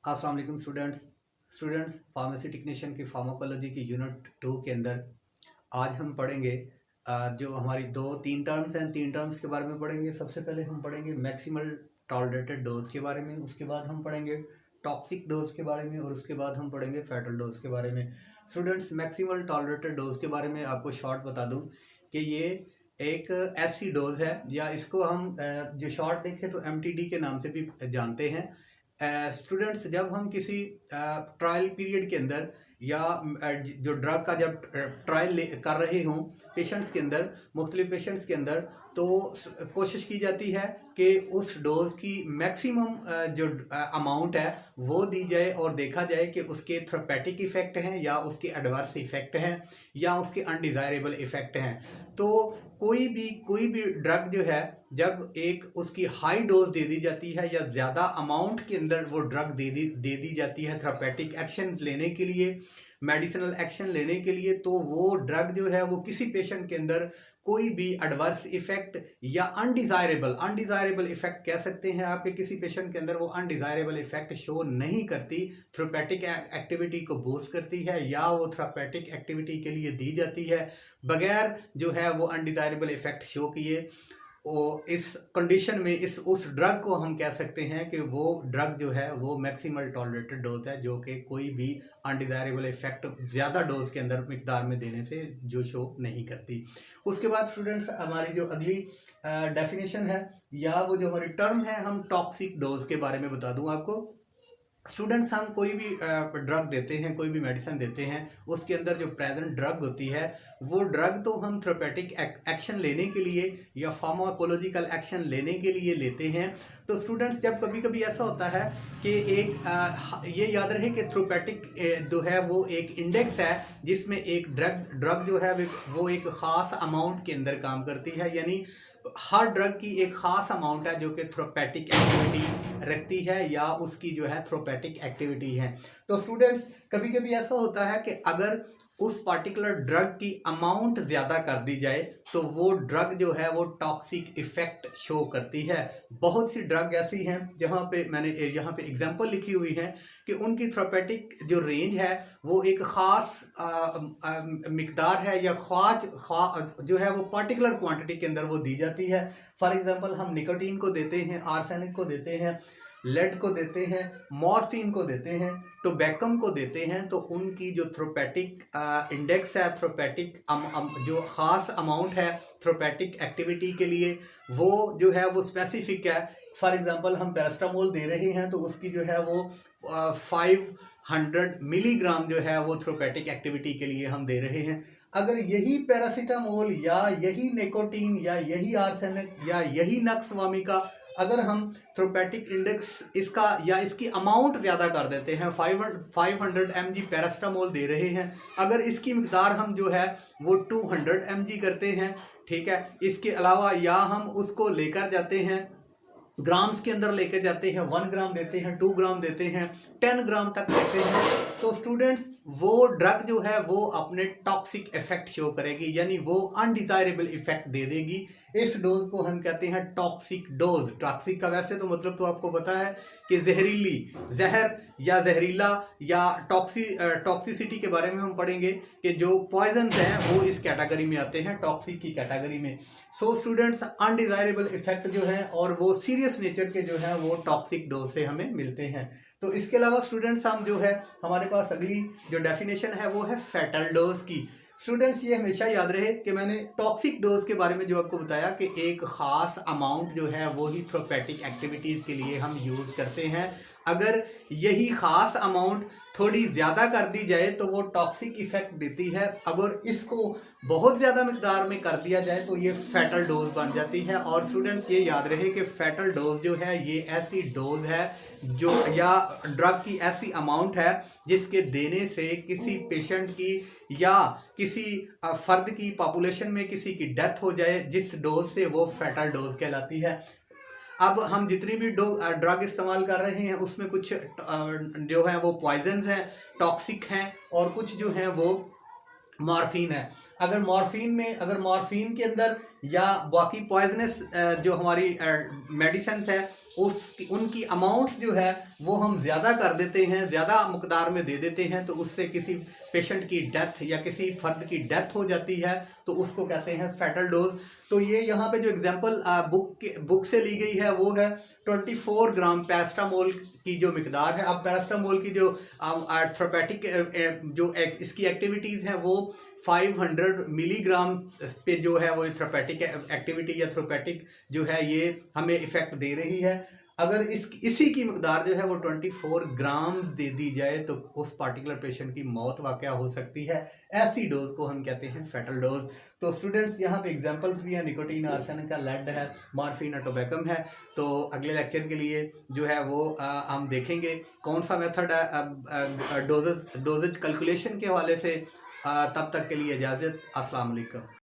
अस्सलाम वालेकुम students pharmacy technician की फार्माकोलॉजी की यूनिट 2 के अंदर आज हम पढ़ेंगे जो हमारी तीन टर्म्स हैं। तीन टर्म्स के बारे में पढ़ेंगे। सबसे पहले हम पढ़ेंगे मैक्सिमल टॉलरेटेड डोज के बारे में, उसके बाद हम पढ़ेंगे टॉक्सिक डोज के बारे में और उसके बाद हम पढ़ेंगे फैटल डोज के बारे में। स्टूडेंट्स, मैक्सिमल टॉलरेटेड डोज के बारे में आपको शॉर्ट बता दूं कि ये एक ऐसी डोज है, या इसको हम जो शॉर्ट देखें तो MTD के नाम से भी जानते हैं। स्टूडेंट्स, जब हम किसी ट्रायल पीरियड के अंदर या जो ड्रग का जब ट्रायल कर रहे हों पेशेंट्स के अंदर, मुख्तलिफ पेशेंट्स के अंदर, तो कोशिश की जाती है कि उस डोज की मैक्सिमम जो अमाउंट है वो दी जाए और देखा जाए कि उसके थेरेपेटिक इफ़ेक्ट हैं या उसके एडवर्स इफ़ेक्ट हैं या उसके अनडिज़ायरेबल इफ़ेक्ट हैं। तो कोई भी ड्रग जो है, जब एक उसकी हाई डोज दे दी जाती है या ज़्यादा अमाउंट के अंदर वो ड्रग दे दी जाती है थेरेपेटिक एक्शंस लेने के लिए, मेडिसिनल एक्शन लेने के लिए, तो वो ड्रग जो है वो किसी पेशेंट के अंदर कोई भी एडवर्स इफेक्ट या अनडिज़ायरेबल इफेक्ट कह सकते हैं आपके किसी पेशेंट के अंदर वो अनडिज़ायरेबल इफेक्ट शो नहीं करती, थेरेपेटिक एक्टिविटी को बूस्ट करती है या वो थेरेपेटिक एक्टिविटी के लिए दी जाती है बगैर जो है वो अनडिज़ायरेबल इफेक्ट शो किए। इस कंडीशन में उस ड्रग को हम कह सकते हैं कि वो ड्रग जो है वो मैक्सिमल टॉलरेटेड डोज है, जो कि कोई भी अनडिज़ायरेबल इफेक्ट ज़्यादा डोज के अंदर मिकदार में देने से जो शो नहीं करती। उसके बाद स्टूडेंट्स, हमारी जो अगली डेफिनेशन है या वो जो हमारी टर्म है, हम टॉक्सिक डोज के बारे में बता दूं आपको। स्टूडेंट्स, हम कोई भी ड्रग देते हैं, कोई भी मेडिसिन देते हैं, उसके अंदर जो प्रेजेंट ड्रग होती है वो ड्रग तो हम थेरेपेटिक एक्शन लेने के लिए या फार्माकोलॉजिकल एक्शन लेने के लिए लेते हैं। तो स्टूडेंट्स, जब कभी कभी ऐसा होता है कि ये याद रहे कि थेरेपेटिक जो है वो एक इंडेक्स है जिसमें एक ड्रग जो है वो एक ख़ास अमाउंट के अंदर काम करती है, यानी हर ड्रग की एक ख़ास अमाउंट है जो कि थेरेपेटिक एक्टिविटी रखती है या उसकी जो है थेरेपेटिक एक्टिविटी है। तो स्टूडेंट्स, कभी कभी ऐसा होता है कि अगर उस पार्टिकुलर ड्रग की अमाउंट ज़्यादा कर दी जाए तो वो ड्रग जो है वो टॉक्सिक इफ़ेक्ट शो करती है। बहुत सी ड्रग ऐसी हैं जहाँ पे मैंने यहाँ पे एग्जांपल लिखी हुई है कि उनकी थेरेपेटिक जो रेंज है वो एक ख़ास मिकदार है या जो है वो पार्टिकुलर क्वांटिटी के अंदर वो दी जाती है। फॉर एग्जांपल, हम निकोटीन को देते हैं, आर्सेनिक को देते हैं, लेड को देते हैं, मॉर्फिन को देते हैं, टोबैकम को देते हैं, तो उनकी जो थेरेपेटिक इंडेक्स है, थेरेपेटिक जो ख़ास अमाउंट है थेरेपेटिक एक्टिविटी के लिए, वो जो है वो स्पेसिफिक है। फॉर एग्जांपल, हम पैरास्टामोल दे रहे हैं तो उसकी जो है वो 500 मिलीग्राम जो है वो थेरेपेटिक एक्टिविटी के लिए हम दे रहे हैं। अगर यही पैरासीटामोल या यही निकोटीन या यही आर्सेनिक या यही नक्स वामिका, अगर हम थेरेपेटिक इंडेक्स इसका या इसकी अमाउंट ज़्यादा कर देते हैं, 500 mg पैरास्टामोल दे रहे हैं, अगर इसकी मिकदार हम जो है वो 200 mg करते हैं, ठीक है, इसके अलावा या हम उसको लेकर जाते हैं ग्राम्स के अंदर लेके जाते हैं, 1 ग्राम देते हैं, 2 ग्राम देते हैं, 10 ग्राम तक देते हैं, तो स्टूडेंट्स वो ड्रग जो है वो अपने टॉक्सिक इफेक्ट शो करेगी, यानी वो अनडिज़ायरेबल इफेक्ट दे देगी। इस डोज को हम कहते हैं टॉक्सिक डोज। टॉक्सिक का वैसे तो मतलब तो आपको पता है कि जहर या जहरीला या टॉक्सिसिटी के बारे में हम पढ़ेंगे कि जो पॉइजन हैं वो इस कैटेगरी में आते हैं, टॉक्सिक की कैटेगरी में। सो स्टूडेंट्स, अनडिज़ायरेबल इफेक्ट जो है और वो सीरियस नेचर के जो है वो टॉक्सिक डोज से हमें मिलते हैं। तो इसके अलावा स्टूडेंट्स, हम जो है हमारे पास अगली जो डेफिनेशन है वो है फैटल डोज की। स्टूडेंट्स, ये हमेशा याद रहे कि मैंने टॉक्सिक डोज के बारे में जो आपको बताया कि एक ख़ास अमाउंट जो है वो ही थेरेपेटिक एक्टिविटीज़ के लिए हम यूज़ करते हैं। अगर यही ख़ास अमाउंट थोड़ी ज़्यादा कर दी जाए तो वो टॉक्सिक इफ़ेक्ट देती है, अगर इसको बहुत ज़्यादा मिकदार में कर दिया जाए तो ये फैटल डोज बन जाती है। और स्टूडेंट्स, ये याद रहे कि फैटल डोज जो है ये ऐसी डोज है जो या ड्रग की ऐसी अमाउंट है जिसके देने से किसी पेशेंट की या किसी फ़र्द की पॉपुलेशन में किसी की डेथ हो जाए, जिस डोज से वो फैटल डोज कहलाती है। अब हम जितनी भी ड्रग इस्तेमाल कर रहे हैं उसमें कुछ जो है वो पॉइजन्स हैं, टॉक्सिक हैं, और कुछ जो हैं वो मॉर्फिन है। अगर मॉर्फिन के अंदर या बाकी पॉइजनस जो हमारी मेडिसिन है उनकी अमाउंट्स जो है वो हम ज़्यादा कर देते हैं, ज़्यादा मकदार में दे देते हैं, तो उससे किसी पेशेंट की डेथ या किसी फर्द की डेथ हो जाती है, तो उसको कहते हैं फैटल डोज। तो ये यहाँ पे जो एग्जांपल बुक से ली गई है वो है 24 ग्राम पैरास्टामोल की जो मिकदार है। अब पैरास्टामोल की जो थेरेपेटिक जो इसकी एक्टिविटीज़ हैं वो 500 मिलीग्राम पे जो है वो थेरेपेटिक एक्टिविटी या थेरेपेटिक जो है ये हमें इफ़ेक्ट दे रही है। अगर इसी की मकदार जो है वो 24 ग्राम्स दे दी जाए तो उस पार्टिकुलर पेशेंट की मौत वाक़या हो सकती है। ऐसी डोज को हम कहते हैं फैटल डोज। तो स्टूडेंट्स यहाँ पे एग्जांपल्स भी हैं, निकोटीन, आर्सेनिक का, लेड है, मॉर्फिन है, टोबैकम है। तो अगले लेक्चर के लिए जो है वो हम देखेंगे कौन सा मेथड है डोजेज कैलकुलेशन के हवाले से। तब तक के लिए इजाज़त। अस्सलाम वालेकुम।